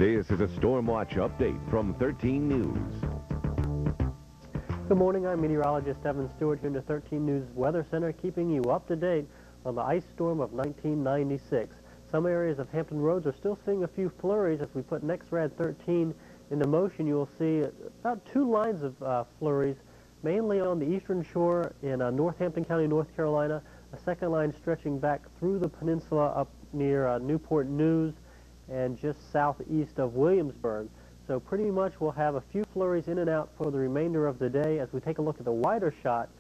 This is a Storm Watch update from 13 News. Good morning, I'm meteorologist Evan Stewart here in the 13 News Weather Center, keeping you up to date on the ice storm of 1996. Some areas of Hampton Roads are still seeing a few flurries. As we put NEXRAD 13 into motion, you will see about 2 lines of flurries, mainly on the eastern shore in Northampton County, North Carolina, a second line stretching back through the peninsula up near Newport News and just southeast of Williamsburg. So pretty much we'll have a few flurries in and out for the remainder of the day. As we take a look at the wider shot,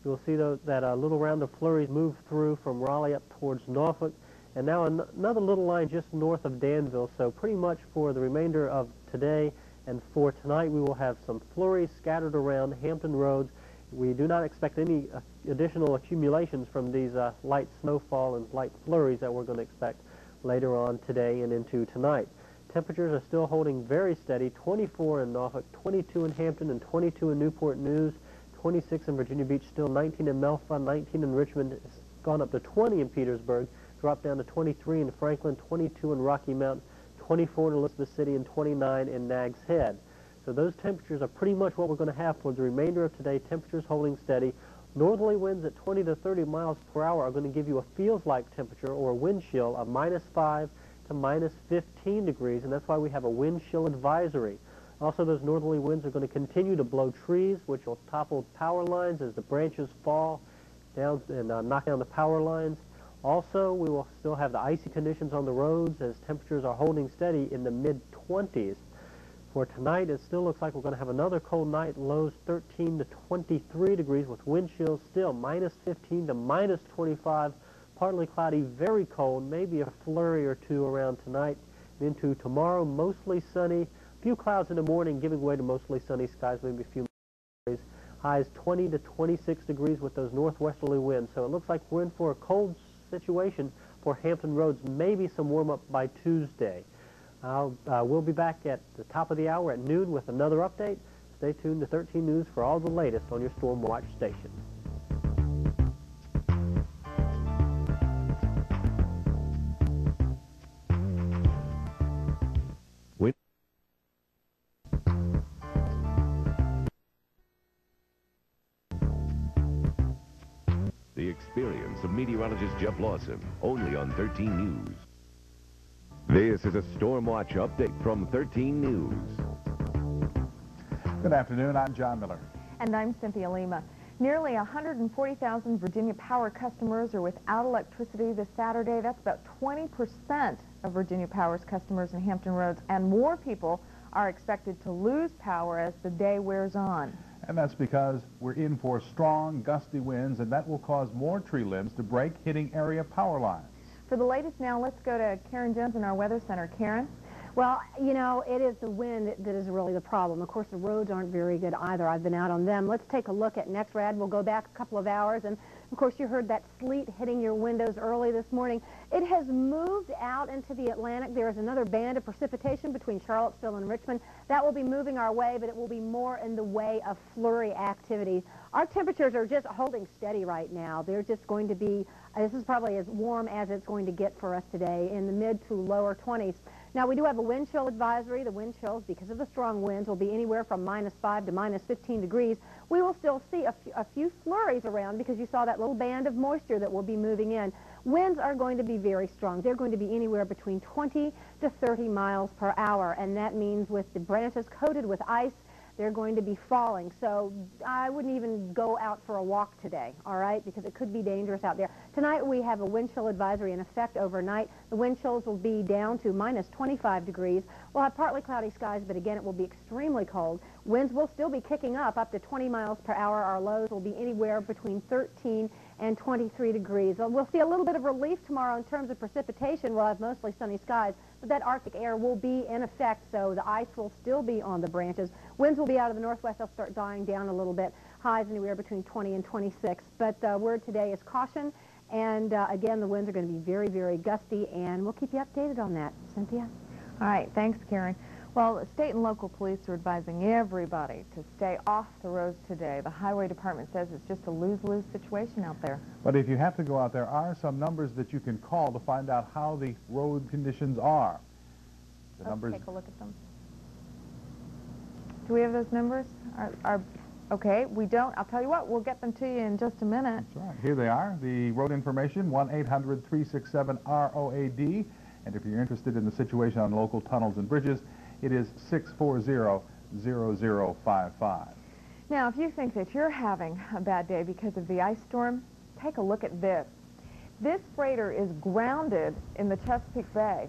you'll see that a little round of flurries move through from Raleigh up towards Norfolk, and now another little line just north of Danville. So pretty much for the remainder of today and for tonight, we will have some flurries scattered around Hampton Roads. We do not expect any additional accumulations from these light snowfall and light flurries that we're going to expect later on today and into tonight. Temperatures are still holding very steady, 24 in Norfolk, 22 in Hampton, and 22 in Newport News, 26 in Virginia Beach, still 19 in Melfa, 19 in Richmond. It's gone up to 20 in Petersburg, dropped down to 23 in Franklin, 22 in Rocky Mount, 24 in Elizabeth City, and 29 in Nags Head. So those temperatures are pretty much what we're going to have for the remainder of today. Temperatures holding steady. Northerly winds at 20 to 30 miles per hour are going to give you a feels-like temperature or a wind chill of -5 to -15 degrees, and that's why we have a wind chill advisory. Also, those northerly winds are going to continue to blow trees, which will topple power lines as the branches fall down and knock down the power lines. Also, we will still have the icy conditions on the roads as temperatures are holding steady in the mid-20s. For tonight, it still looks like we're going to have another cold night, lows 13 to 23 degrees with wind chills still -15 to -25, partly cloudy, very cold, maybe a flurry or two around tonight. Into tomorrow, mostly sunny, a few clouds in the morning giving way to mostly sunny skies, maybe a few days. Highs 20 to 26 degrees with those northwesterly winds. So it looks like we're in for a cold situation for Hampton Roads, maybe some warm-up by Tuesday. We'll be back at the top of the hour at noon with another update. Stay tuned to 13 News for all the latest on your Storm Watch station. The experience of meteorologist Jeff Lawson, only on 13 News. This is a Storm Watch update from 13 News. Good afternoon, I'm John Miller. And I'm Cynthia Lima. Nearly 140,000 Virginia Power customers are without electricity this Saturday. That's about 20% of Virginia Power's customers in Hampton Roads, and more people are expected to lose power as the day wears on. And that's because we're in for strong, gusty winds, and that will cause more tree limbs to break, hitting area power lines. For the latest now, let's go to Karen Jones in our Weather Center. Karen? Well, you know, it is the wind that is really the problem. Of course, the roads aren't very good either. I've been out on them. Let's take a look at NEXRAD. We'll go back a couple of hours, and of course, you heard that sleet hitting your windows early this morning. It has moved out into the Atlantic. There is another band of precipitation between Charlottesville and Richmond. That will be moving our way, but it will be more in the way of flurry activity. Our temperatures are just holding steady right now. They're just going to be, this is probably as warm as it's going to get for us today, in the mid to lower 20s. Now, we do have a wind chill advisory. The wind chills, because of the strong winds, will be anywhere from -5 to -15 degrees. We will still see a few flurries around because you saw that little band of moisture that will be moving in. Winds are going to be very strong. They're going to be anywhere between 20 to 30 miles per hour, and that means with the branches coated with ice, they're going to be falling. So I wouldn't even go out for a walk today, all right, because it could be dangerous out there. Tonight we have a wind chill advisory in effect overnight. The wind chills will be down to -25 degrees. We'll have partly cloudy skies, but again, it will be extremely cold. Winds will still be kicking up to 20 miles per hour. Our lows will be anywhere between 13 and 23 degrees. We'll see a little bit of relief tomorrow in terms of precipitation. We'll have mostly sunny skies, but that Arctic air will be in effect, so the ice will still be on the branches. Winds will be out of the northwest. They'll start dying down a little bit. Highs anywhere between 20 and 26. But the word today is caution, and again, the winds are going to be very, very gusty, and we'll keep you updated on that. Cynthia? All right, thanks, Karen. Well, state and local police are advising everybody to stay off the roads today. The Highway Department says it's just a lose-lose situation out there. But if you have to go out, there are some numbers that you can call to find out how the road conditions are. The numbers. Let's take a look at them. Do we have those numbers? Okay, we don't. I'll tell you what, we'll get them to you in just a minute. That's right. Here they are. The road information, 1-800-367-ROAD. And if you're interested in the situation on local tunnels and bridges, it is 640-0055. Now, if you think that you're having a bad day because of the ice storm, take a look at this. This freighter is grounded in the Chesapeake Bay.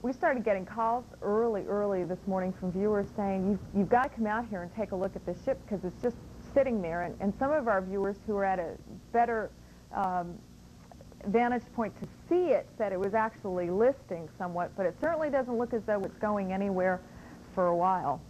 We started getting calls early this morning from viewers saying, you've got to come out here and take a look at this ship because it's just sitting there. And some of our viewers who are at a better vantage point to see it said it was actually listing somewhat, but it certainly doesn't look as though it's going anywhere for a while.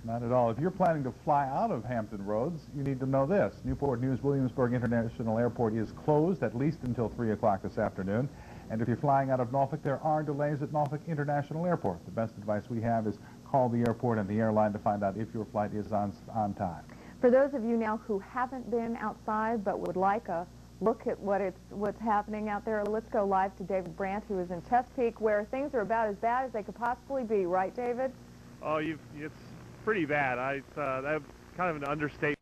Not at all. If you're planning to fly out of Hampton Roads, you need to know this. Newport News Williamsburg International Airport is closed at least until 3 o'clock this afternoon. And if you're flying out of Norfolk, there are delays at Norfolk International Airport. The best advice we have is call the airport and the airline to find out if your flight is on time. For those of you now who haven't been outside but would like a look at what's happening out there, let's go live to David Brandt, who is in Chesapeake, where things are about as bad as they could possibly be. Right, David? Oh, it's pretty bad. That's kind of an understatement.